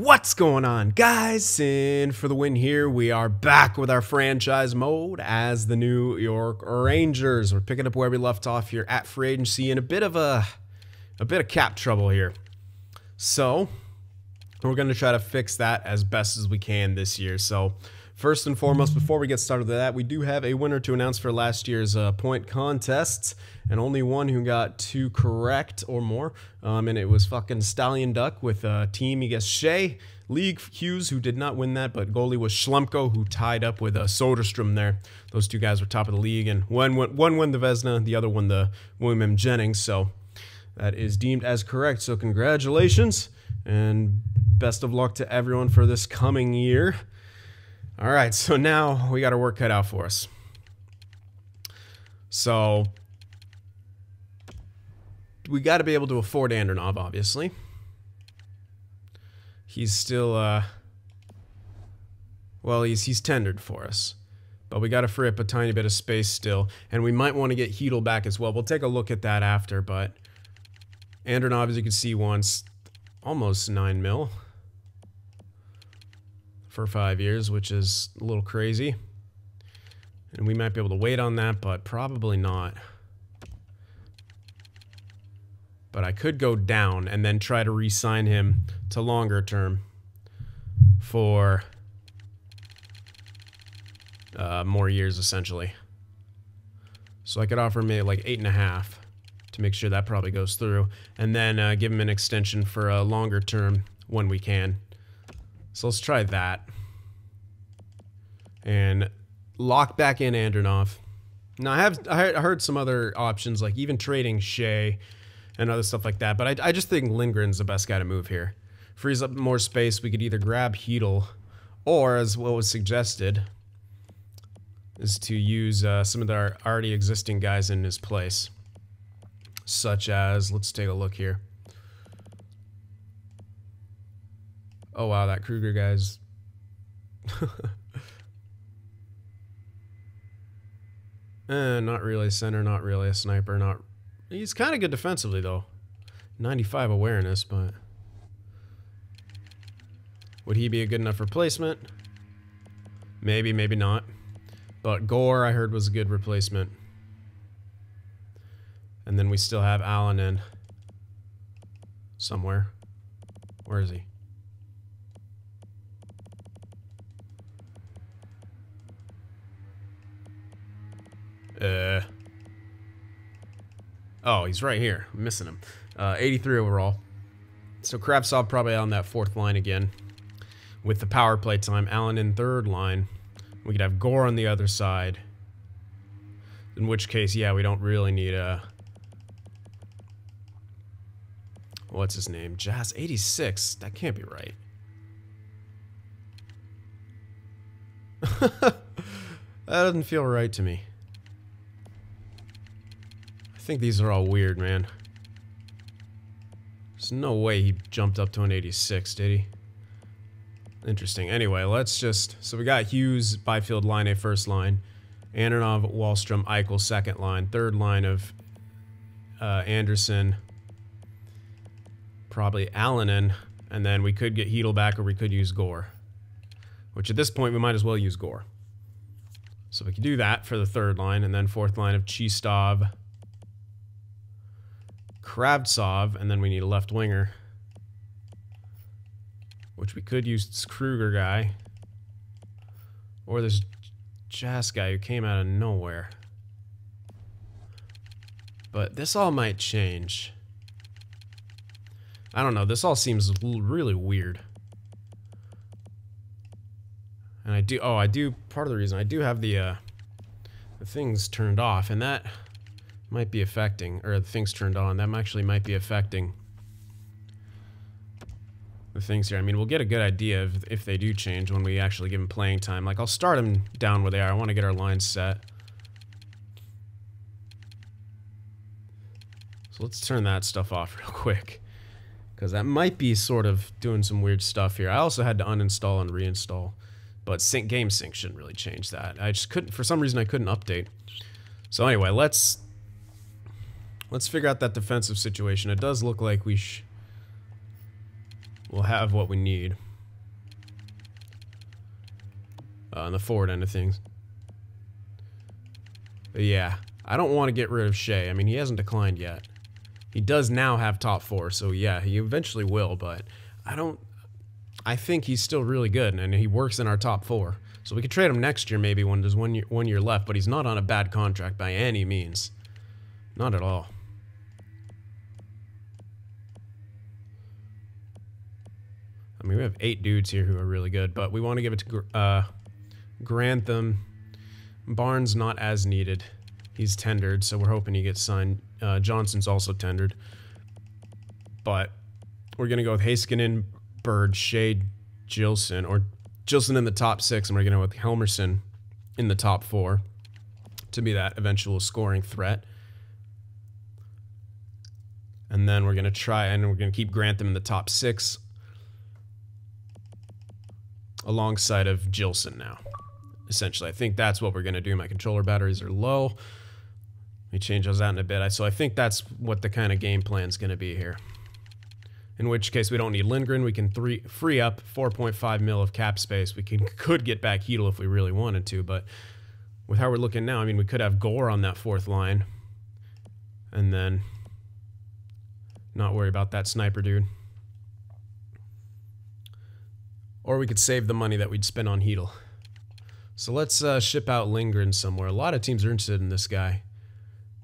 What's going on, guys? Cyn for the win here. We are back with our franchise mode as the New York Rangers. We're picking up where we left off here at free agency in a bit of cap trouble here. So we're going to try to fix that as best as we can this year. So first and foremost, before we get started with that, we do have a winner to announce for last year's point contests, and only one who got 2 correct or more, and it was fucking Stallion Duck with team, he guessed Shea. League Hughes, who did not win that, but goalie was Schlemko, who tied up with Soderstrom there. Those 2 guys were top of the league, and one won the Vezina, the other won the William M. Jennings, so that is deemed as correct. So congratulations, and best of luck to everyone for this coming year. All right, so now we got our work cut out for us. So we got to be able to afford Andronov, obviously. He's still, well, he's tendered for us. But we got to free up a tiny bit of space still. And we might want to get Hedel back as well. We'll take a look at that after, but Andronov, as you can see, wants almost 9 mil. For 5 years, which is a little crazy. And we might be able to wait on that, but probably not. But I could go down and then try to re-sign him to longer term for more years, essentially. So I could offer him like 8.5 to make sure that probably goes through, and then give him an extension for a longer term when we can. So let's try that. And lock back in Andronov. Now, I heard some other options, like even trading Shea and other stuff like that, but I just think Lindgren's the best guy to move here. Frees up more space. We could either grab Hedel, or, as what was suggested, is to use some of our already existing guys in his place. Such as, let's take a look here. Oh wow, that Kruger guy's not really a center, not really a sniper, he's kind of good defensively though. 95 awareness, but would he be a good enough replacement? Maybe, maybe not. But Gore, I heard, was a good replacement. And then we still have Allen in somewhere. Where is he? Oh, he's right here. I'm missing him. 83 overall. So Kravtsov probably on that 4th line again. With the power play time. Allen in 3rd line. We could have Gore on the other side. In which case, yeah, we don't really need a... What's his name? Jazz 86. That can't be right. That doesn't feel right to me. I think these are all weird, man. There's no way he jumped up to an 86, did he? Interesting. Anyway, let's just... So we got Hughes, Byfield, line A, 1st line. Andronov, Wahlstrom, Eichel, 2nd line. 3rd line of Anderson. Probably Allen in. And then we could get Hedel back, or we could use Gore. Which at this point, we might as well use Gore. So we could do that for the 3rd line. And then 4th line of Chistov, Kravtsov, and then we need a left winger, which we could use this Kruger guy, or this Jazz guy who came out of nowhere. But this all might change. I don't know, this all seems really weird. And I do, part of the reason I do have the things turned off, and that might be affecting, or the things turned on, that actually might be affecting the things here. I mean, we'll get a good idea of if they do change when we actually give them playing time. Like, I'll start them down where they are. I want to get our lines set. So let's turn that stuff off real quick, because that might be sort of doing some weird stuff here. I also had to uninstall and reinstall, but Game Sync shouldn't really change that. I just couldn't, for some reason I couldn't update. So anyway, let's figure out that defensive situation. It does look like we'll have what we need. on the forward end of things. But yeah, I don't want to get rid of Shea. I mean, he hasn't declined yet. He does now have top 4, so yeah, he eventually will, but I think he's still really good, and he works in our top 4. So we could trade him next year maybe when there's one year left, but he's not on a bad contract by any means. Not at all. I mean, we have 8 dudes here who are really good, but we want to give it to Grantham. Barnes not as needed. He's tendered, so we're hoping he gets signed. Johnson's also tendered. But we're going to go with Heiskanen, Bird, Shea, Gilson, or Gilson in the top 6, and we're going to go with Helmerson in the top 4 to be that eventual scoring threat. And then we're going to try, and we're going to keep Grantham in the top 6 alongside of Gilson now. Essentially, I think that's what we're going to do. My controller batteries are low. Let me change those out in a bit. So I think that's what the kind of game plan is going to be here. In which case, we don't need Lindgren. We can free up 4.5 mil of cap space. We could get back Hedel if we really wanted to, but with how we're looking now, I mean, we could have Gore on that 4th line and then not worry about that sniper dude. Or we could save the money that we'd spend on Hedel. So let's ship out Lindgren somewhere. A lot of teams are interested in this guy.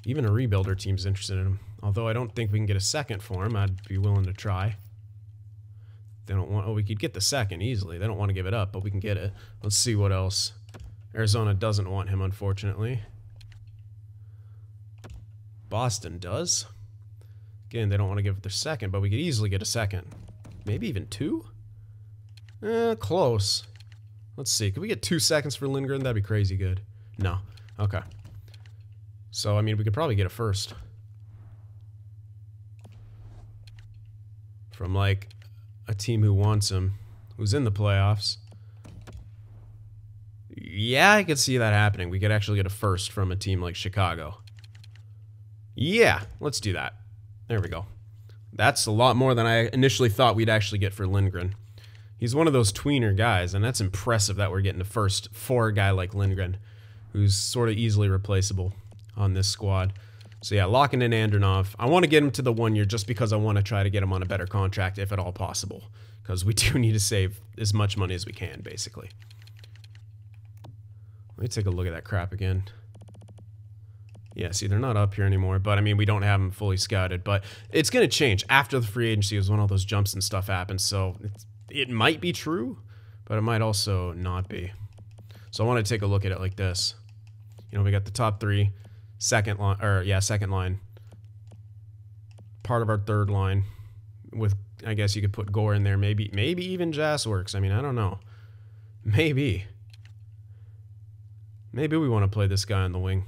Even a rebuilder team's interested in him. Although I don't think we can get a second for him. I'd be willing to try. They don't want... Oh, we could get the second easily. They don't want to give it up, but we can get it. Let's see what else. Arizona doesn't want him, unfortunately. Boston does. Again, they don't want to give it their second, but we could easily get a second. Maybe even 2? Close. Let's see. Could we get 2 seconds for Lindgren? That'd be crazy good. No. Okay. So, I mean, we could probably get a first. From, like, a team who wants him. Who's in the playoffs. Yeah, I could see that happening. We could actually get a first from a team like Chicago. Yeah, let's do that. There we go. That's a lot more than I initially thought we'd actually get for Lindgren. He's one of those tweener guys, and that's impressive that we're getting a first for a guy like Lindgren, who's sort of easily replaceable on this squad. So yeah, locking in Andronov. I want to get him to the 1 year just because I want to try to get him on a better contract if at all possible. Because we do need to save as much money as we can, basically. Let me take a look at that crap again. Yeah, see, they're not up here anymore, but I mean, we don't have them fully scouted. But it's going to change after the free agency is when all those jumps and stuff happen. So it might be true, but it might also not be. So I want to take a look at it like this. You know, we got the top 3, second line, part of our 3rd line with, I guess you could put Gore in there, maybe even Jass works. I mean, I don't know. Maybe we want to play this guy on the wing.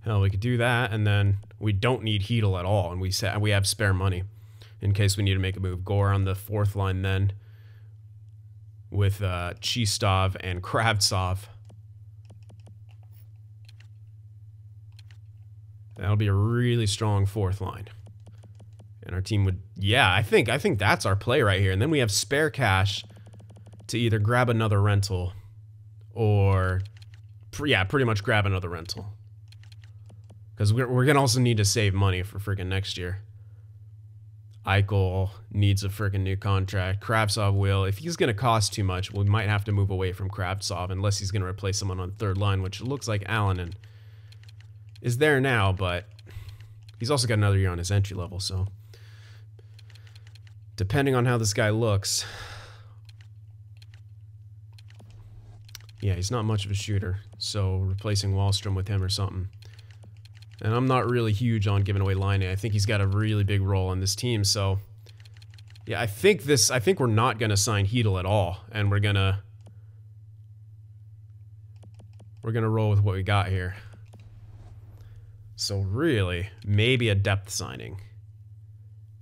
Hell, we could do that, and then we don't need Hedel at all, and we have spare money in case we need to make a move. Gore on the 4th line then with Chistov and Kravtsov. That'll be a really strong 4th line. And our team would, yeah, I think that's our play right here. And then we have spare cash to either grab another rental or, yeah, pretty much grab another rental. Because we're going to also need to save money for freaking next year. Eichel needs a freaking new contract. Kravtsov will. If he's going to cost too much, we might have to move away from Kravtsov unless he's going to replace someone on the 3rd line, which looks like Allen is there now, but he's also got another year on his entry level, so depending on how this guy looks. Yeah, he's not much of a shooter, so replacing Wallstrom with him or something. And I'm not really huge on giving away Line A. I think he's got a really big role on this team, so yeah, I think we're not gonna sign Hedel at all, and we're gonna roll with what we got here. So really, maybe a depth signing.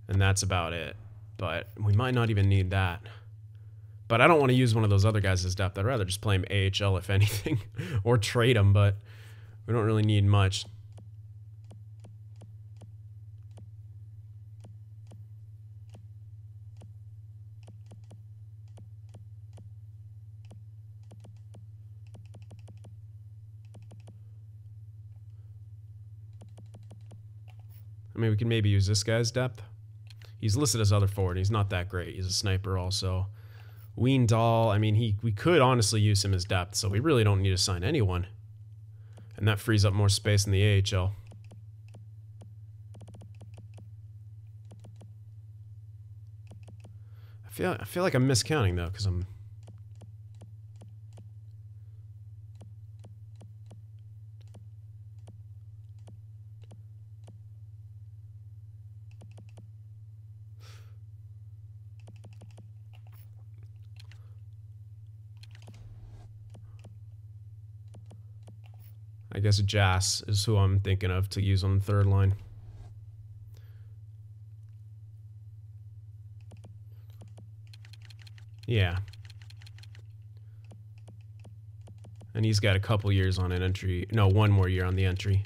And that's about it. But we might not even need that. But I don't want to use one of those other guys as depth. I'd rather just play him AHL if anything. Or trade him, but we don't really need much. I mean, we can maybe use this guy's depth. He's listed as other forward. He's not that great. He's a sniper also. Weendal, I mean, we could honestly use him as depth, so we really don't need to sign anyone. And that frees up more space in the AHL. I feel like I'm miscounting though, because I'm... I guess Jas is who I'm thinking of to use on the third line. Yeah. And he's got a couple years on an entry. No, one more year on the entry.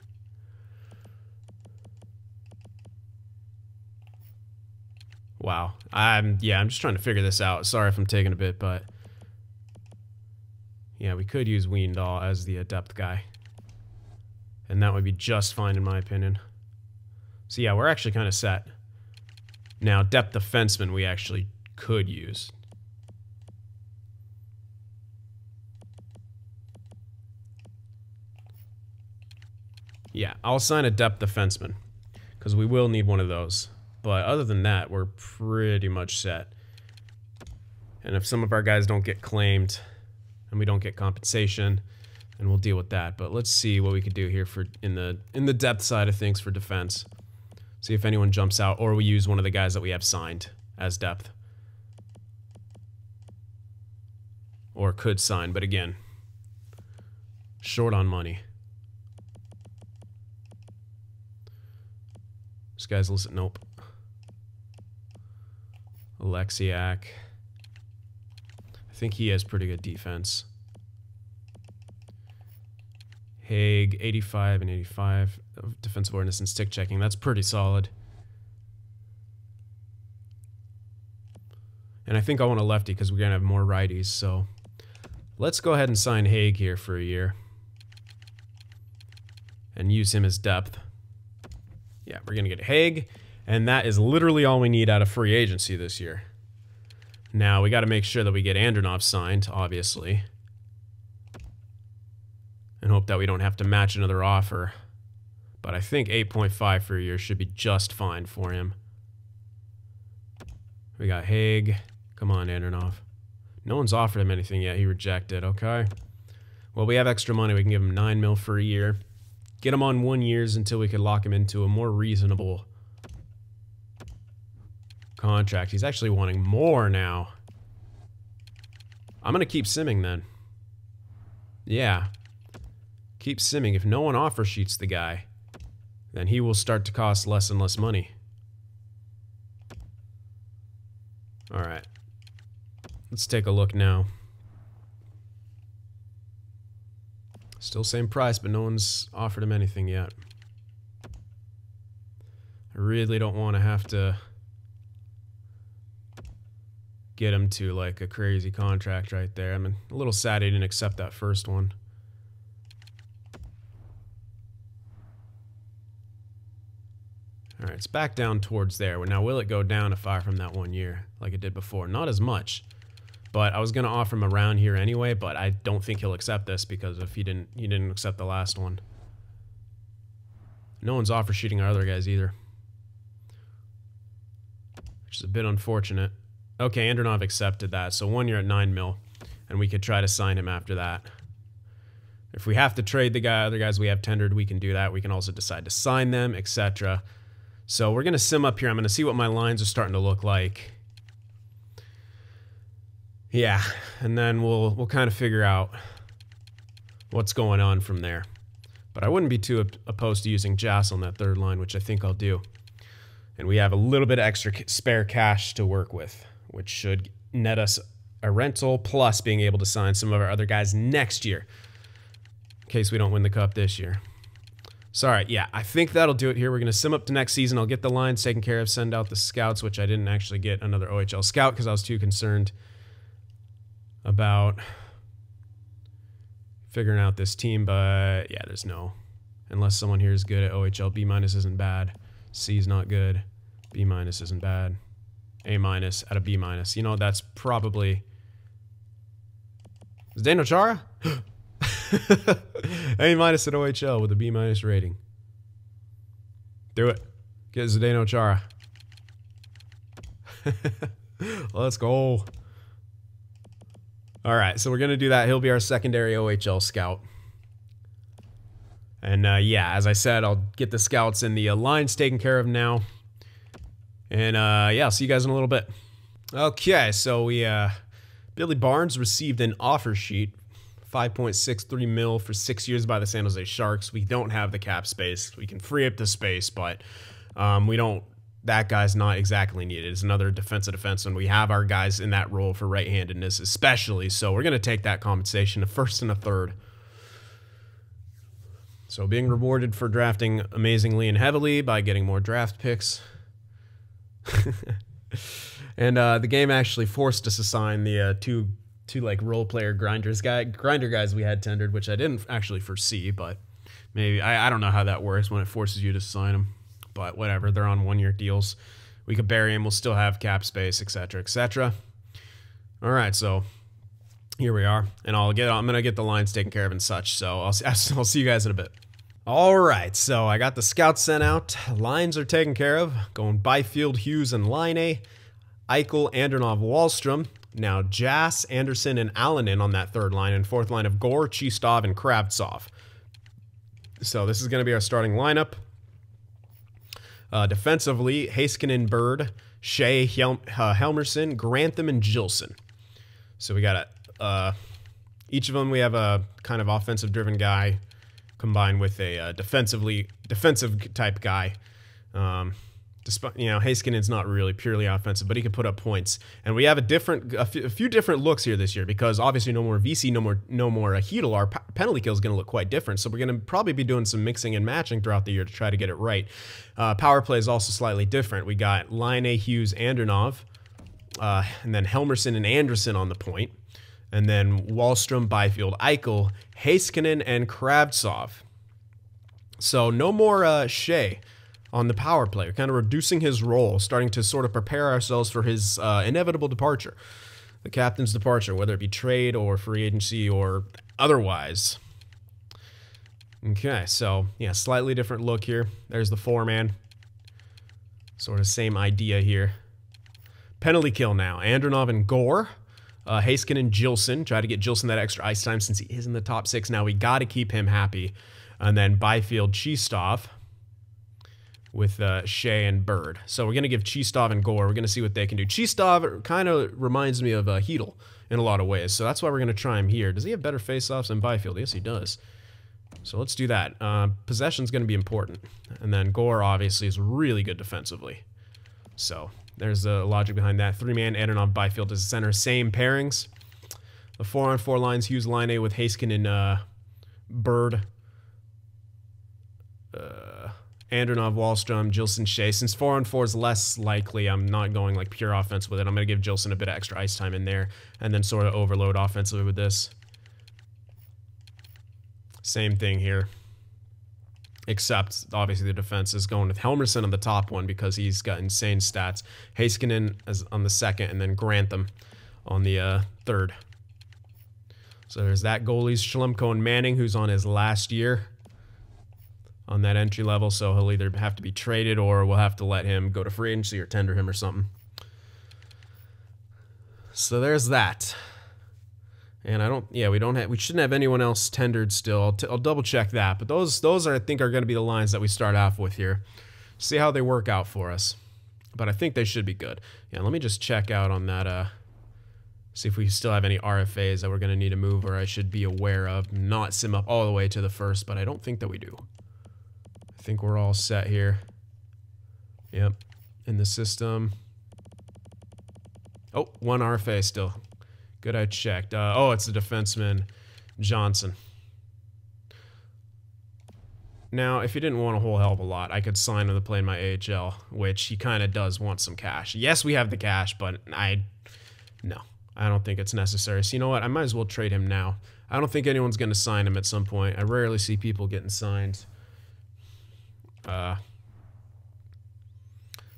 Wow. I'm just trying to figure this out. Sorry if I'm taking a bit, but yeah, we could use Weendal as the depth guy. And that would be just fine in my opinion. So yeah, we're actually kind of set. Now, depth defenseman we actually could use. Yeah, I'll sign a depth defenseman because we will need one of those. But other than that, we're pretty much set. And if some of our guys don't get claimed and we don't get compensation, then we'll deal with that. But let's see what we could do here for in the depth side of things for defense. See if anyone jumps out, or we use one of the guys that we have signed as depth. Or could sign, but again, short on money. This guy's listed, nope. Alexiak. I think he has pretty good defense. Haig, 85 and 85 of defensive awareness and stick checking. That's pretty solid. And I think I want a lefty because we're going to have more righties. So let's go ahead and sign Haig here for a year. And use him as depth. Yeah, we're going to get Haig. And that is literally all we need out of free agency this year. Now, we got to make sure that we get Andronov signed, obviously. And hope that we don't have to match another offer. But I think 8.5 for a year should be just fine for him. We got Haig. Come on, Andronov. No one's offered him anything yet. He rejected. Okay. Well, we have extra money. We can give him $9 million for a year. Get him on 1 year until we could lock him into a more reasonable contract. He's actually wanting more now. I'm going to keep simming then. Yeah. Keep simming. If no one offer sheets the guy, then he will start to cost less and less money. Alright. Let's take a look now. Still same price, but no one's offered him anything yet. I really don't want to have to get him to like a crazy contract right there. I'm a little sad he didn't accept that first one. Alright, it's back down towards there. Now, will it go down if I from that 1 year like it did before? Not as much. But I was going to offer him around here anyway, but I don't think he'll accept this because if he didn't accept the last one. No one's offer sheeting our other guys either. Which is a bit unfortunate. Okay, Andronov accepted that, so 1 year at $9 million, and we could try to sign him after that. If we have to trade the other guys we have tendered, we can do that. We can also decide to sign them, etc. So we're going to sim up here. I'm going to see what my lines are starting to look like. Yeah, and then we'll kind of figure out what's going on from there. But I wouldn't be too opposed to using Jas on that third line, which I think I'll do. And we have a little bit of extra spare cash to work with, which should net us a rental plus being able to sign some of our other guys next year in case we don't win the cup this year. So, all right, yeah, I think that'll do it here. We're going to sim up to next season. I'll get the lines taken care of, send out the scouts, which I didn't actually get another OHL scout because I was too concerned about figuring out this team, but yeah, there's no, unless someone here is good at OHL, B- isn't bad. C is not good. B minus isn't bad. A minus out of B minus. You know, that's probably... Zdeno Chara? A minus at OHL with a B minus rating. Do it. Get Zdeno Chara. Let's go. All right, so we're going to do that. He'll be our secondary OHL scout. And yeah, as I said, I'll get the scouts and the lines taken care of now. And yeah, I'll see you guys in a little bit. Okay, so we Billy Barnes received an offer sheet, $5.63 million for 6 years by the San Jose Sharks. We don't have the cap space. We can free up the space, but we don't. That guy's not exactly needed. It's another defensive defenseman. We have our guys in that role for right-handedness, especially. So we're going to take that compensation, a first and a third. So being rewarded for drafting amazingly and heavily by getting more draft picks. And the game actually forced us to sign the two like role player grinder guys we had tendered, which I didn't actually foresee, but maybe I don't know how that works when it forces you to sign them. But whatever, they're on one-year deals. We could bury them. We'll still have cap space, etc., etc. All right, so here we are, and I'm gonna get the lines taken care of and such. So I'll see you guys in a bit. All right, so I got the scouts sent out. Lines are taken care of. Going Byfield, Hughes, and Line. Eichel, Andronov, Wahlstrom. Now Jass, Anderson, and Allen on that third line, and fourth line of Gore, Chistov, and Kravtsov. So this is going to be our starting lineup. Defensively, Heiskanen, Bird, Shea, Helmerson, Grantham, and Gilson. So we got each of them. We have a kind of offensive-driven guy combined with a defensive type guy. Despite, you know, Heiskanen's not really purely offensive, but he can put up points. And we have a few different looks here this year because obviously no more VC, no more Hedel. Our penalty kill is going to look quite different. So we're going to probably be doing some mixing and matching throughout the year to try to get it right. Power play is also slightly different. We got Line, Hughes, Andronov, and then Helmerson and Anderson on the point, and then Wahlstrom, Byfield, Eichel, Heiskanen, and Kravtsov. So no more Shea on the power play. We're kind of reducing his role, starting to sort of prepare ourselves for his inevitable departure. The captain's departure, whether it be trade or free agency or otherwise. Okay, so yeah, slightly different look here. There's the four-man. Sort of same idea here. Penalty kill now. Andronov and Gore. Heiskanen and Gilson. Try to get Gilson that extra ice time since he is in the top six now. We got to keep him happy. And then Byfield, Chistov with Shea and Bird. So we're going to give Chistov and Gore. We're going to see what they can do. Chistov kind of reminds me of Hedel in a lot of ways, so that's why we're going to try him here. Does he have better face-offs than Byfield? Yes, he does. So let's do that. Possession's going to be important. And then Gore, obviously, is really good defensively. So there's the logic behind that. Three-man, Andronov, Byfield as the center. Same pairings. The 4-on-4 lines, Hughes, Line with Heiskanen and Bird. Andronov, Wahlstrom, Gilson, Shea. Since 4-on-4 is less likely, I'm not going like pure offense with it. I'm going to give Gilson a bit of extra ice time in there and then sort of overload offensively with this. Same thing here. Except, obviously, the defense is going with Helmerson on the top one because he's got insane stats. Heiskanen on the second, and then Grantham on the third. So there's that goalies, Schlemko and Manning, who's on his last year on that entry level, so he'll either have to be traded or we'll have to let him go to free agency or tender him or something. So there's that. And we shouldn't have anyone else tendered still. I'll double check that, but those are, I think, are going to be the lines that we start off with here. See how they work out for us. But I think they should be good. Yeah, let me just check out on that, see if we still have any RFAs that we're going to need to move or I should be aware of. Not sim up all the way to the first, but I don't think that we do. I think we're all set here. Yep, in the system. Oh, one RFA still. Good, I checked. Oh, it's the defenseman, Johnson. Now, if he didn't want a whole hell of a lot, I could sign him to play in my AHL, which he kind of does want some cash. Yes, we have the cash, but no, I don't think it's necessary. So you know what? I might as well trade him now. I don't think anyone's going to sign him at some point. I rarely see people getting signed.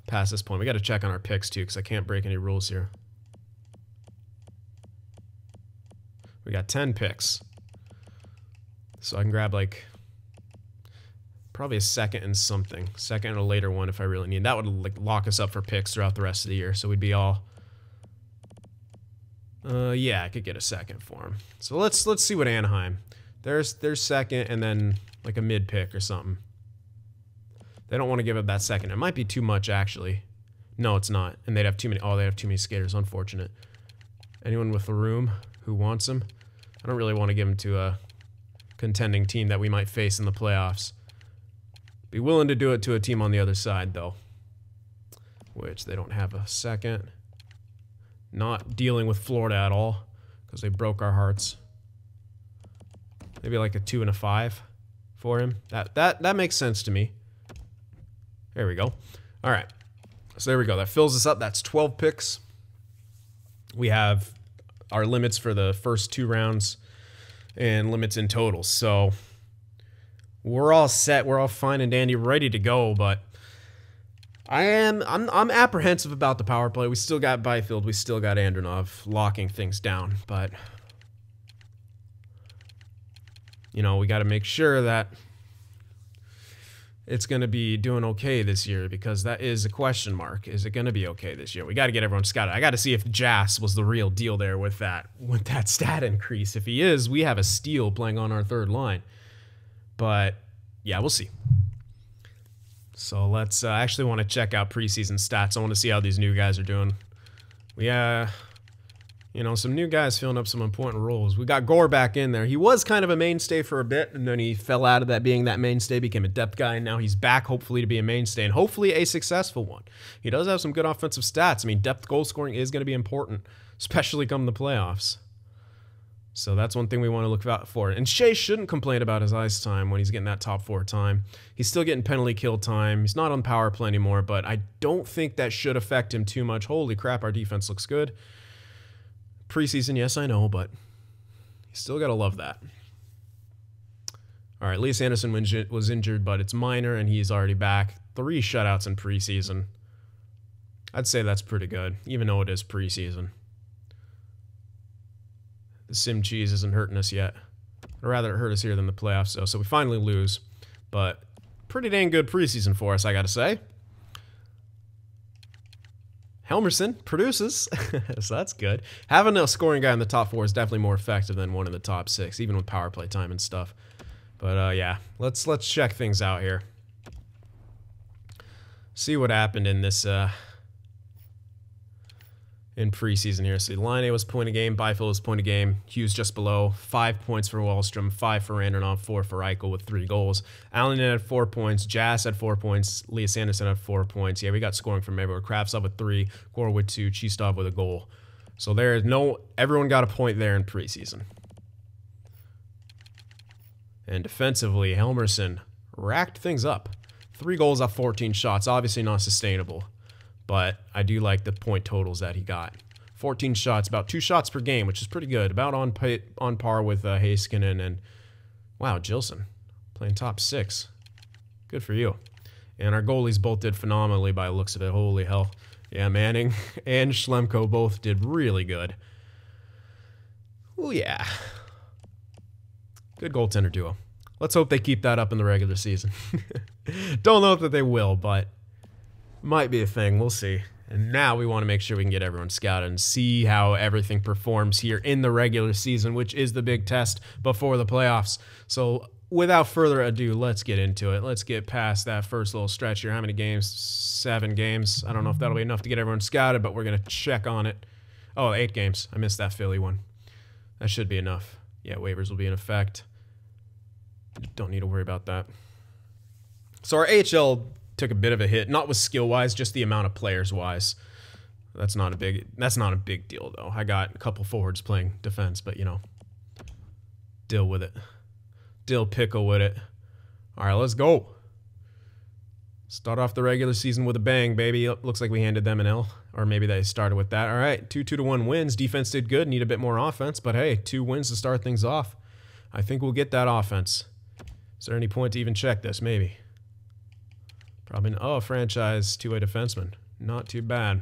past this point. We got to check on our picks too, because I can't break any rules here. We got 10 picks. So I can grab like probably a second and something. Second and a later one if I really need. That would like lock us up for picks throughout the rest of the year. So we'd be all... yeah, I could get a second for him. So let's see what Anaheim. There's second and then like a mid pick or something. They don't want to give up that second. It might be too much actually. No, it's not. And they'd have too many. Oh, they have too many skaters. Unfortunate. Anyone with the room who wants him? I don't really want to give him to a contending team that we might face in the playoffs. Be willing to do it to a team on the other side though, which they don't have a second. Not dealing with Florida at all because they broke our hearts. Maybe like a 2 and a 5 for him. That makes sense to me. There we go. All right. So there we go. That fills us up. That's 12 picks. We have our limits for the first 2 rounds and limits in total. So we're all set. We're all fine and dandy, ready to go, but I'm apprehensive about the power play. We still got Byfield, we still got Andronov locking things down, but you know, we got to make sure that it's going to be doing okay this year, because that is a question mark. Is it going to be okay this year? We got to get everyone scouted. I got to see if Jas was the real deal there with that stat increase. If he is, we have a steal playing on our third line. But yeah, we'll see. So let's actually want to check out preseason stats. I want to see how these new guys are doing. We you know, some new guys filling up some important roles. We got Gore back in there. He was kind of a mainstay for a bit, and then he fell out of that being that mainstay, became a depth guy, and now he's back, hopefully, to be a mainstay, and hopefully a successful one. He does have some good offensive stats. I mean, depth goal scoring is going to be important, especially come the playoffs. So that's one thing we want to look out for. And Shea shouldn't complain about his ice time when he's getting that top 4 time. He's still getting penalty kill time. He's not on power play anymore, but I don't think that should affect him too much. Holy crap, our defense looks good. Preseason, yes, I know, but you still got to love that. All right, Elias Anderson was injured, but it's minor, and he's already back. 3 shutouts in preseason. I'd say that's pretty good, even though it is preseason. The sim cheese isn't hurting us yet. I'd rather it hurt us here than the playoffs, though, so we finally lose. But pretty dang good preseason for us, I got to say. Helmerson produces, so that's good. Having a scoring guy in the top 4 is definitely more effective than one in the top 6, even with power play time and stuff. But yeah, let's check things out here. See what happened in this in preseason here. See, Line was point a game, Byfield was point a game, Hughes just below, 5 points for Wallstrom, 5 for Andronov, 4 for Eichel with 3 goals. Allen had 4 points, Jas had 4 points, Elias Anderson had 4 points. Yeah, we got scoring from everywhere. Kravtsov with 3, Gore with 2, Chistov with a goal. So there is everyone got a point there in preseason. And defensively, Helmerson racked things up. 3 goals off 14 shots, obviously not sustainable. But I do like the point totals that he got. 14 shots, about 2 shots per game, which is pretty good. About on par with Heiskanen and, wow, Gilson playing top 6. Good for you. And our goalies both did phenomenally by the looks of it. Holy hell. Yeah, Manning and Schlemko both did really good. Oh, yeah. Good goaltender duo. Let's hope they keep that up in the regular season. Don't know that they will, but might be a thing. We'll see. And now we want to make sure we can get everyone scouted and see how everything performs here in the regular season, which is the big test before the playoffs. So without further ado, let's get into it. Let's get past that first little stretch here. How many games? 7 games. I don't know if that'll be enough to get everyone scouted, but we're going to check on it. Oh, 8 games. I missed that Philly one. That should be enough. Yeah, waivers will be in effect. Don't need to worry about that. So our AHL took a bit of a hit, not with skill-wise, just the amount of players-wise. That's not a big deal, though. I got a couple forwards playing defense, but, you know, deal with it. Dill pickle with it. All right, let's go. Start off the regular season with a bang, baby. Looks like we handed them an L, or maybe they started with that. All right, 2-2-1 wins. Defense did good. Need a bit more offense, but hey, 2 wins to start things off. I think we'll get that offense. Is there any point to even check this? Maybe. Probably, oh, franchise two-way defenseman. Not too bad.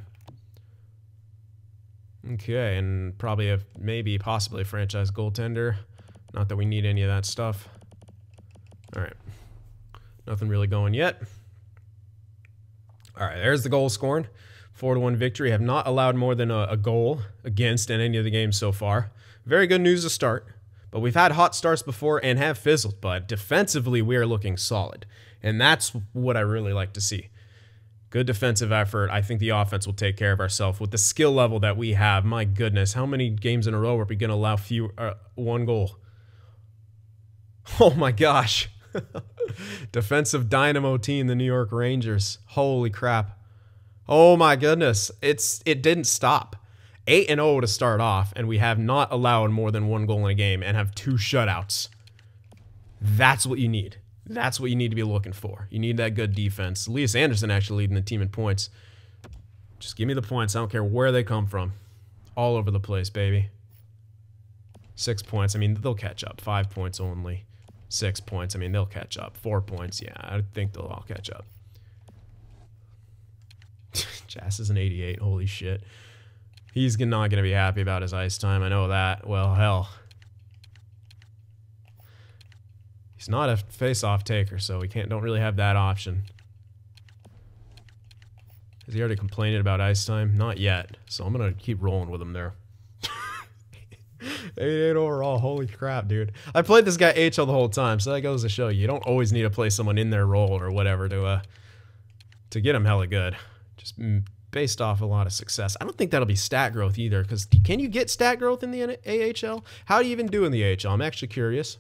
Okay, and probably maybe possibly a franchise goaltender. Not that we need any of that stuff. All right. Nothing really going yet. All right, there's the goal scoring. 4-1 victory. Have not allowed more than a goal against in any of the games so far. Very good news to start. But we've had hot starts before and have fizzled. But defensively, we are looking solid. And that's what I really like to see. Good defensive effort. I think the offense will take care of ourselves with the skill level that we have. My goodness, how many games in a row are we going to allow one goal? Oh my gosh. Defensive dynamo team, the New York Rangers. Holy crap. Oh my goodness. It didn't stop. 8-0 to start off, and we have not allowed more than one goal in a game and have 2 shutouts. That's what you need. That's what you need to be looking for. You need that good defense. Elias Anderson actually leading the team in points. Just give me the points. I don't care where they come from. All over the place, baby. 6 points. I mean, they'll catch up. 5 points only. 6 points. I mean, they'll catch up. 4 points. Yeah, I think they'll all catch up. Jas is an 88. Holy shit. He's not going to be happy about his ice time. I know that. Well, hell. He's not a face-off taker, so we don't really have that option. Has he already complained about ice time? Not yet. So I'm going to keep rolling with him there. 88 overall. Holy crap, dude. I played this guy HL the whole time, so that goes to show you don't always need to play someone in their role or whatever to get him hella good. Just based off a lot of success. I don't think that'll be stat growth either, because can you get stat growth in the AHL? How do you even do in the AHL? I'm actually curious.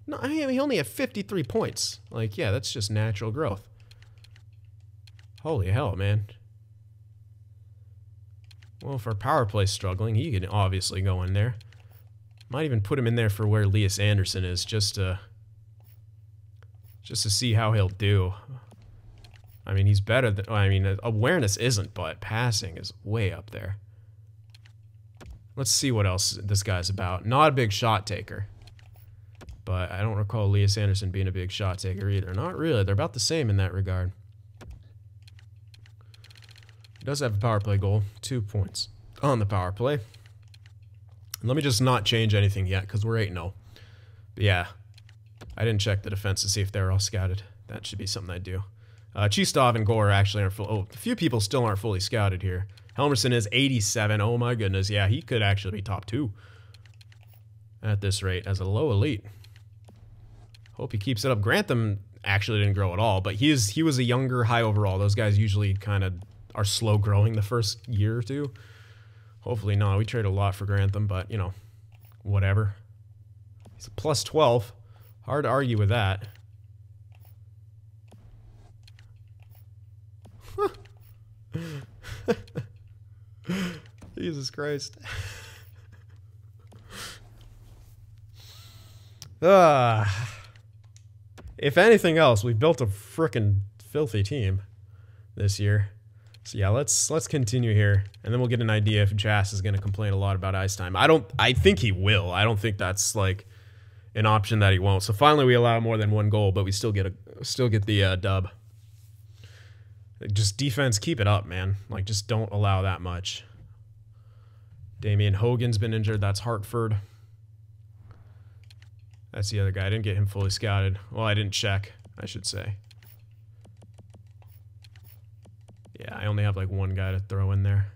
No, I mean, he only had 53 points. Like, yeah, that's just natural growth. Holy hell, man. Well, if our power play's struggling, he can obviously go in there. Might even put him in there for where Elias Anderson is, just to see how he'll do. I mean, he's better than... I mean, awareness isn't, but passing is way up there. Let's see what else this guy's about. Not a big shot taker. But I don't recall Elias Anderson being a big shot taker either. Not really. They're about the same in that regard. He does have a power play goal. 2 points on the power play. And let me just not change anything yet, because we're 8-0. But yeah, I didn't check the defense to see if they were all scouted. That should be something I do. Chistov and Gore actually aren't full. Oh, a few people still aren't fully scouted here. Helmerson is 87. Oh my goodness. Yeah, he could actually be top 2 at this rate as a low elite. Hope he keeps it up. Grantham actually didn't grow at all, but he was a younger high overall. Those guys usually kind of are slow growing the first year or two. Hopefully not. We trade a lot for Grantham, but, you know, whatever. He's a plus 12. Hard to argue with that. Jesus Christ. If anything else, we've built a frickin' filthy team this year. So yeah, let's continue here, and then we'll get an idea if Jas is going to complain a lot about ice time. I think he will. I don't think that's like an option that he won't. So finally, we allow more than 1 goal, but we still get the dub. Just defense, keep it up, man. Like, just don't allow that much. Damian Hogan's been injured. That's Hartford. That's the other guy. I didn't get him fully scouted. Well, I didn't check, I should say. Yeah, I only have like 1 guy to throw in there.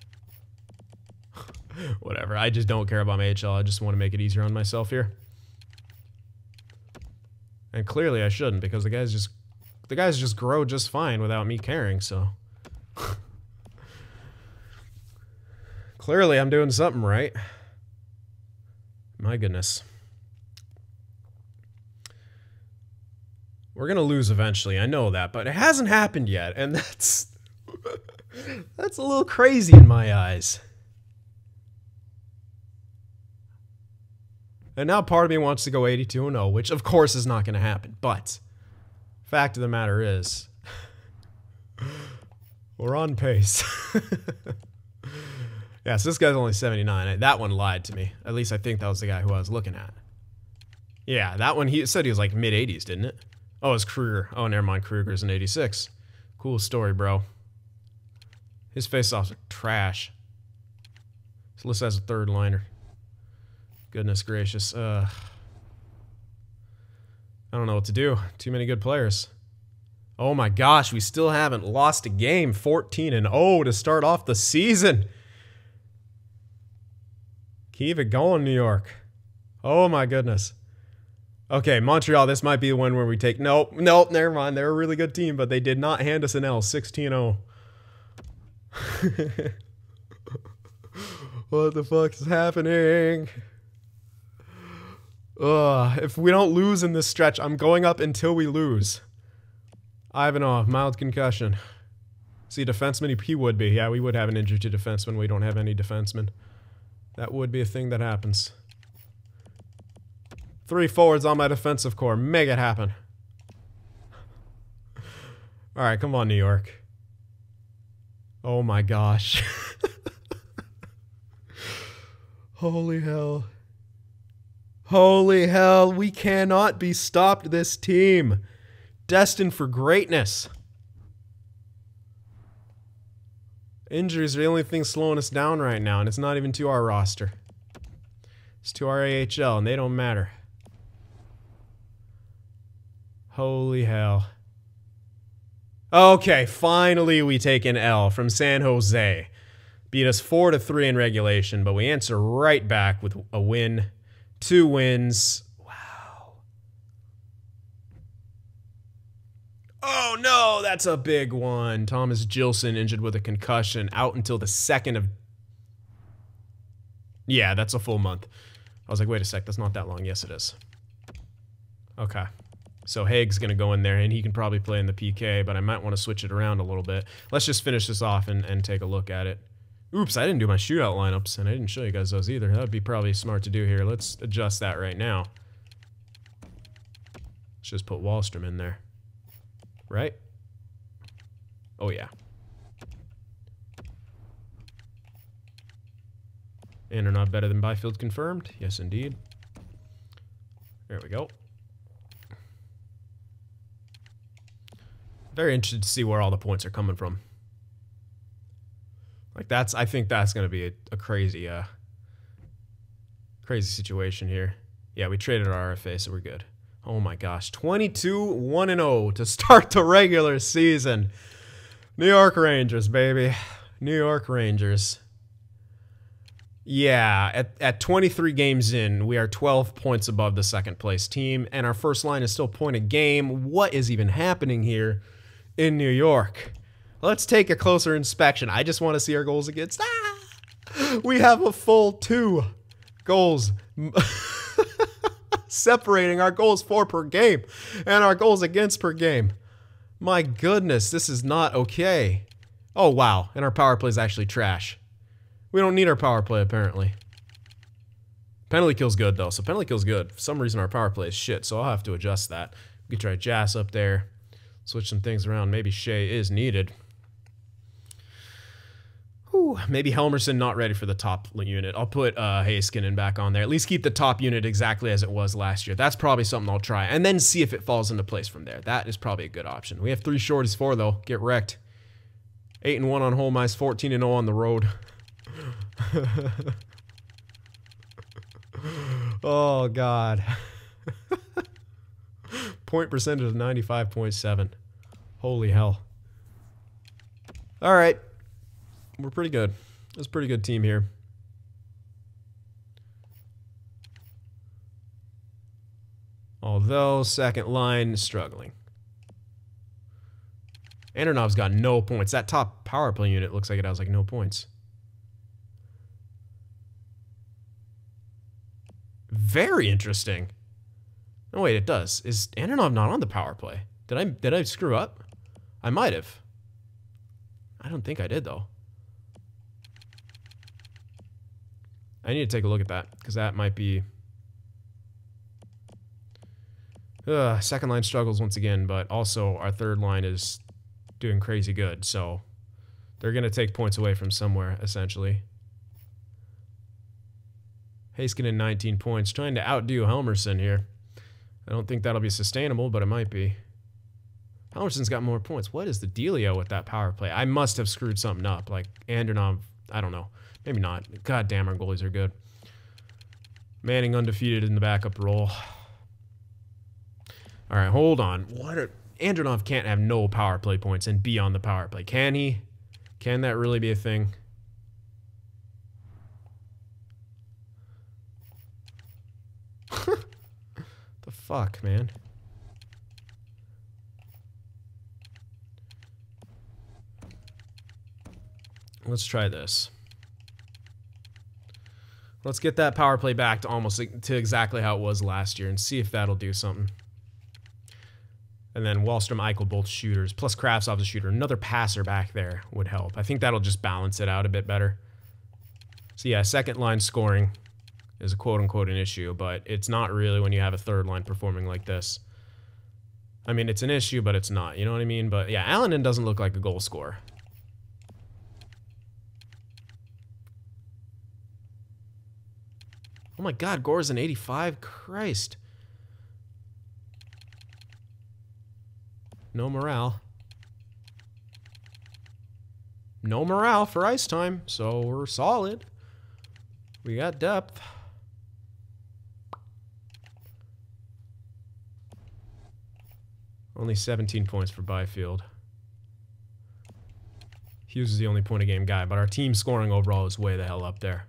Whatever. I just don't care about my AHL. I just want to make it easier on myself here. And clearly I shouldn't, because the guys just grow just fine without me caring, so. Clearly I'm doing something right. My goodness. We're going to lose eventually, I know that, but it hasn't happened yet, and that's a little crazy in my eyes. And now part of me wants to go 82-0, which of course is not going to happen, but fact of the matter is, we're on pace. Yeah, so this guy's only 79. That one lied to me. At least I think that was the guy who I was looking at. Yeah, that one, he said he was like mid-80s, didn't it? Oh, it's Kruger. Oh, never mind. Kruger's an 86. Cool story, bro. His face-offs are trash. So this has a third liner. Goodness gracious. I don't know what to do. Too many good players. Oh my gosh, we still haven't lost a game. 14-0 to start off the season. Keep it going, New York. Oh my goodness. Okay, Montreal, this might be the one where we take... Nope, never mind. They're a really good team, but they did not hand us an L. 16-0. What the fuck is happening? If we don't lose in this stretch, I'm going up until we lose. Ivanov, mild concussion. See, defenseman, he would be. Yeah, we would have an injury to defenseman. We don't have any defensemen. That would be a thing that happens. 3 forwards on my defensive core. Make it happen. Alright, come on, New York. Oh my gosh. Holy hell. Holy hell, we cannot be stopped, this team. Destined for greatness. Injuries are the only thing slowing us down right now, and it's not even to our roster. It's to our AHL, and they don't matter. Holy hell. Okay, finally we take an L from San Jose. Beat us 4-3 in regulation, but we answer right back with a win. 2 wins. Wow. Oh no, that's a big one. Thomas Gilson injured with a concussion, out until the 2nd of... Yeah, that's a full month. I was like, wait a sec, that's not that long. Yes, it is. Okay. So Haig's going to go in there, and he can probably play in the PK, but I might want to switch it around a little bit. Let's just finish this off and take a look at it. Oops, I didn't do my shootout lineups, and I didn't show you guys those either. That would be probably smart to do here. Let's adjust that right now. Let's just put Wahlstrom in there. Right? Oh, yeah. And are not better than Byfield confirmed? Yes, indeed. There we go. Very interested to see where all the points are coming from. Like I think that's going to be a crazy, crazy situation here. Yeah, we traded our RFA, so we're good. Oh my gosh, 22-1-0 to start the regular season. New York Rangers, baby. New York Rangers. Yeah, at 23 games in, we are 12 points above the 2nd place team, and our first line is still point a game. What is even happening here in New York? Let's take a closer inspection. I just want to see our goals against. We have a full 2 goals separating our goals for per game and our goals against per game. My goodness, this is not okay. Oh, wow. And our power play is actually trash. We don't need our power play, apparently. Penalty kill's good, though. So penalty kill's good. For some reason, our power play is shit, so I'll have to adjust that. We could try Jass up there. Switch some things around. Maybe Shea is needed. Whew, maybe Helmerson not ready for the top unit. I'll put Heiskanen back on there. At least keep the top unit exactly as it was last year. That's probably something I'll try. And then see if it falls into place from there. That is probably a good option. We have 3 shorties 4, though. Get wrecked. 8-1 on home ice. 14-0 on the road. Oh, God. Point percentage of 95.7. Holy hell. All right. We're pretty good. It's a pretty good team here. Although, 2nd line is struggling. Andonov's got no points. That top power play unit looks like it has like no points. Very interesting. No, wait, it does. Is Andonov not on the power play? Did I screw up? I might have. I don't think I did, though. I need to take a look at that, because that might be... 2nd line struggles once again, but also our 3rd line is doing crazy good, so they're going to take points away from somewhere, essentially. Heiskanen 19 points, trying to outdo Helmerson here. I don't think that'll be sustainable, but it might be. Halverson's got more points. What is the dealio with that power play? I must have screwed something up. Like, Andronov, I don't know. Maybe not. God damn, our goalies are good. Manning undefeated in the backup role. All right, hold on. Andronov can't have no power play points and be on the power play. Can he? Can that really be a thing? The fuck, man? Let's try this. Let's get that power play back to almost to exactly how it was last year and see if that'll do something. And then Wallstrom, Eichel, both shooters, plus Kravtsov's a shooter. Another passer back there would help. I think that'll just balance it out a bit better. So yeah, second line scoring is a quote-unquote an issue, but it's not really when you have a third line performing like this. I mean, it's an issue, but it's not. You know what I mean? But yeah, Allen doesn't look like a goal scorer. Oh my God, Gore's an 85? Christ. No morale. No morale for ice time, so we're solid. We got depth. Only 17 points for Byfield. Hughes is the only point a game guy, but our team scoring overall is way the hell up there.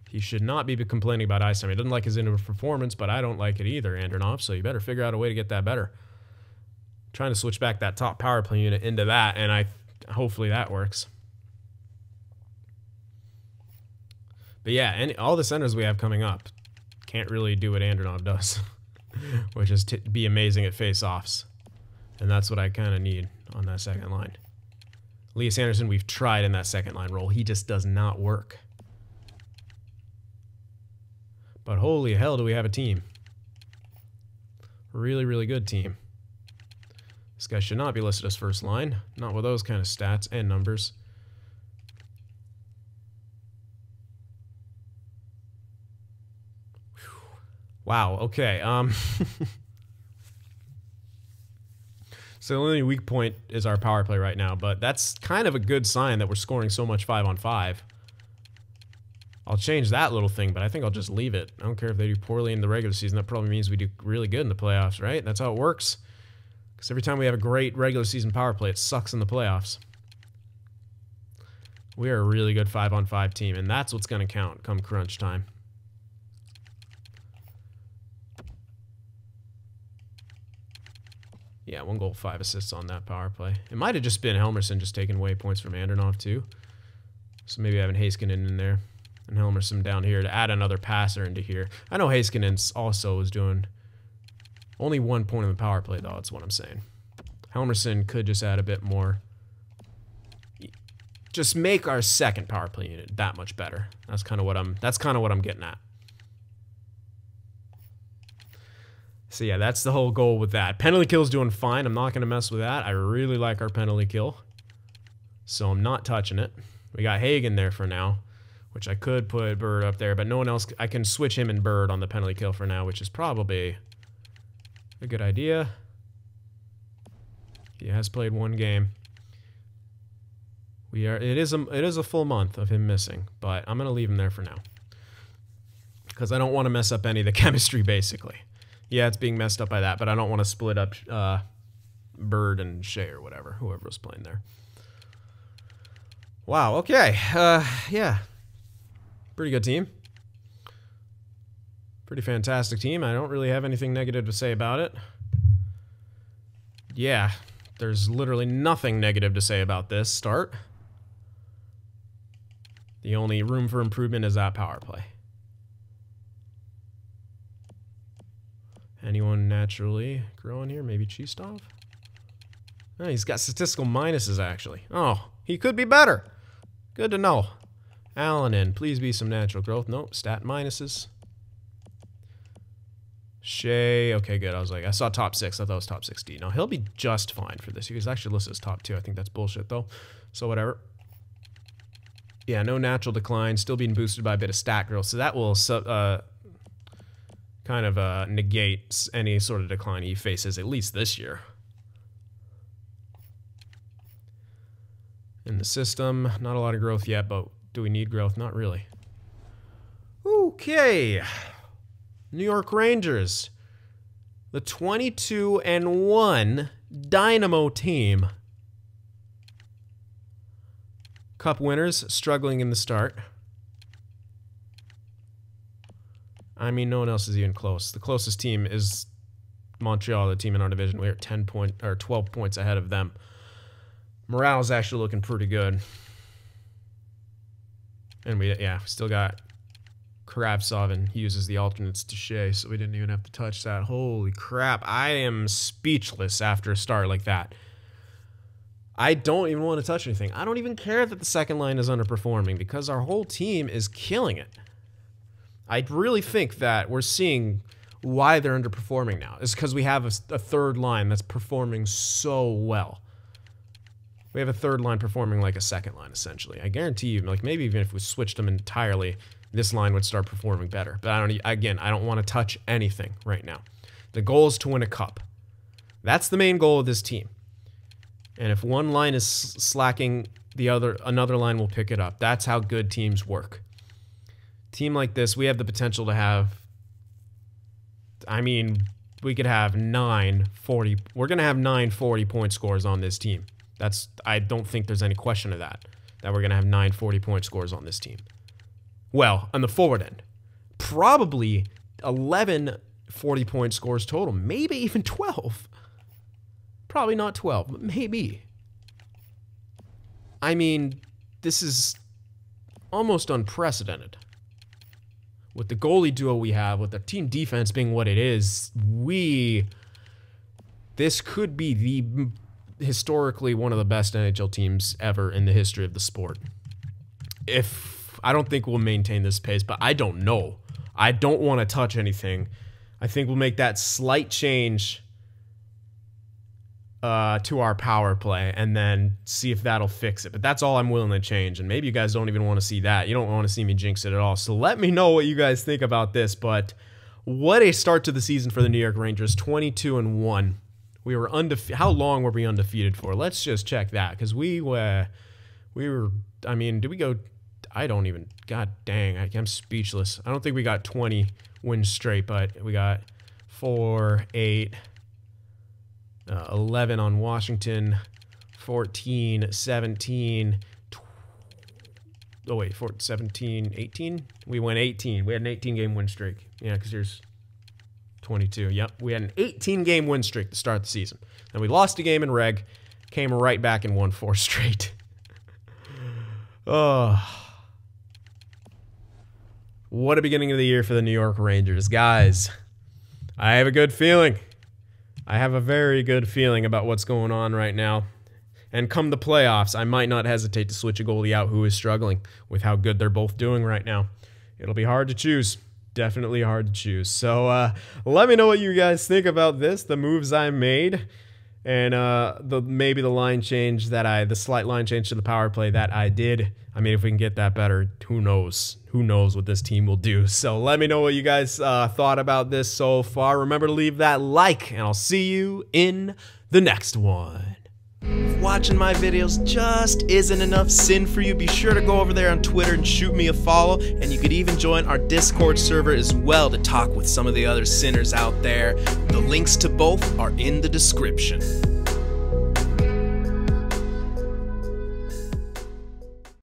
He should not be complaining about ice time. He doesn't like his individual performance, but I don't like it either, Andronov, so you better figure out a way to get that better. I'm trying to switch back that top power play unit into that, and hopefully that works. But yeah, all the centers we have coming up can't really do what Andronov does, which is to be amazing at face-offs. And that's what I kind of need on that second line. Elias Anderson, we've tried in that second line role. He just does not work. But holy hell, do we have a team. Really, really good team. This guy should not be listed as first line. Not with those kind of stats and numbers. Whew. Wow, okay. So the only weak point is our power play right now, but that's kind of a good sign that we're scoring so much 5-on-5. I'll change that little thing, but I think I'll just leave it. I don't care if they do poorly in the regular season. That probably means we do really good in the playoffs, right? That's how it works. Because every time we have a great regular season power play, it sucks in the playoffs. We are a really good 5-on-5 team, and that's what's going to count come crunch time. Yeah, 1 goal, 5 assists on that power play. It might have just been Helmerson just taking away points from Andronov, too. So maybe having Heiskanen in there. And Helmerson down here to add another passer into here. I know Heiskanen also is doing only 1 point on the power play, though. That's what I'm saying. Helmerson could just add a bit more. Just make our second power play unit that much better. That's kind of what I'm getting at. So yeah, that's the whole goal with that. Penalty kill's doing fine. I'm not going to mess with that. I really like our penalty kill. So I'm not touching it. We got Hagen there for now, which I could put Bird up there, but no one else. I can switch him and Bird on the penalty kill for now, which is probably a good idea. He has played 1 game. It is a full month of him missing, but I'm going to leave him there for now. Because I don't want to mess up any of the chemistry, basically. Yeah, it's being messed up by that, but I don't want to split up Bird and Shea or whatever, whoever was playing there. Wow, okay. Yeah. Pretty good team. Pretty fantastic team. I don't really have anything negative to say about it. Yeah, there's literally nothing negative to say about this start. The only room for improvement is that power play. Anyone naturally growing here? Maybe Chistov? Oh, he's got statistical minuses, actually. Oh, he could be better. Good to know. Allen in. Please be some natural growth. Nope, stat minuses. Shea. Okay, good. I saw top 6. I thought it was top 6D. No, he'll be just fine for this. He was actually listed as top 2. I think that's bullshit, though. So whatever. Yeah, no natural decline. Still being boosted by a bit of stat growth. So that will kind of negates any sort of decline he faces, at least this year. In the system, not a lot of growth yet, but do we need growth? Not really. Okay. New York Rangers. The 22-1 Dynamo team. Cup winners, struggling in the start. I mean, no one else is even close. The closest team is Montreal, the team in our division. We're 12 points ahead of them. Morale's actually looking pretty good. And we still got Kravtsov, and he uses the alternates to Shea, so we didn't even have to touch that. Holy crap. I am speechless after a start like that. I don't even want to touch anything. I don't even care that the second line is underperforming because our whole team is killing it. I really think that we're seeing why they're underperforming now. It's because we have a third line that's performing so well. We have a third line performing like a second line, essentially. I guarantee you, like maybe even if we switched them entirely, this line would start performing better. But I don't want to touch anything right now. The goal is to win a cup. That's the main goal of this team. And if one line is slacking, another line will pick it up. That's how good teams work. Team like this, we have the potential to have, I mean, we could have 9 40. We're going to have 9 40-point scores on this team. I don't think there's any question of that we're going to have 9 40-point scores on this team. Well, on the forward end, probably 11 40-point scores total, maybe even 12. Probably not 12, but maybe. I mean, this is almost unprecedented. With the goalie duo we have, with the team defense being what it is, this could be historically one of the best NHL teams ever in the history of the sport. I don't think we'll maintain this pace, but I don't know. I don't want to touch anything. I think we'll make that slight change to our power play and then see if that'll fix it. But that's all I'm willing to change, and maybe you guys don't even want to see that. You don't want to see me jinx it at all. So let me know what you guys think about this. But what a start to the season for the New York Rangers, 22-1. We were undefeated. How long were we undefeated for? Let's just check that, because we were. I mean, did we go? I don't even. God dang, I'm speechless. I don't think we got 20 wins straight, but we got 4, 8. 11 on Washington, 14, 17, 17, 18? We went 18. We had an 18-game win streak. Yeah, because here's 22. Yep, we had an 18-game win streak to start the season. Then we lost a game in reg, came right back and won 4 straight. Oh. What a beginning of the year for the New York Rangers. Guys, I have a good feeling. I have a very good feeling about what's going on right now. And come the playoffs, I might not hesitate to switch a goalie out who is struggling with how good they're both doing right now. It'll be hard to choose. Definitely hard to choose. So let me know what you guys think about this, the moves I made, and maybe the line change the slight line change to the power play that I did. I mean, if we can get that better, who knows? Who knows what this team will do? So let me know what you guys thought about this so far. Remember to leave that like, and I'll see you in the next one. If watching my videos just isn't enough sin for you, be sure to go over there on Twitter and shoot me a follow, and you could even join our Discord server as well to talk with some of the other sinners out there. The links to both are in the description.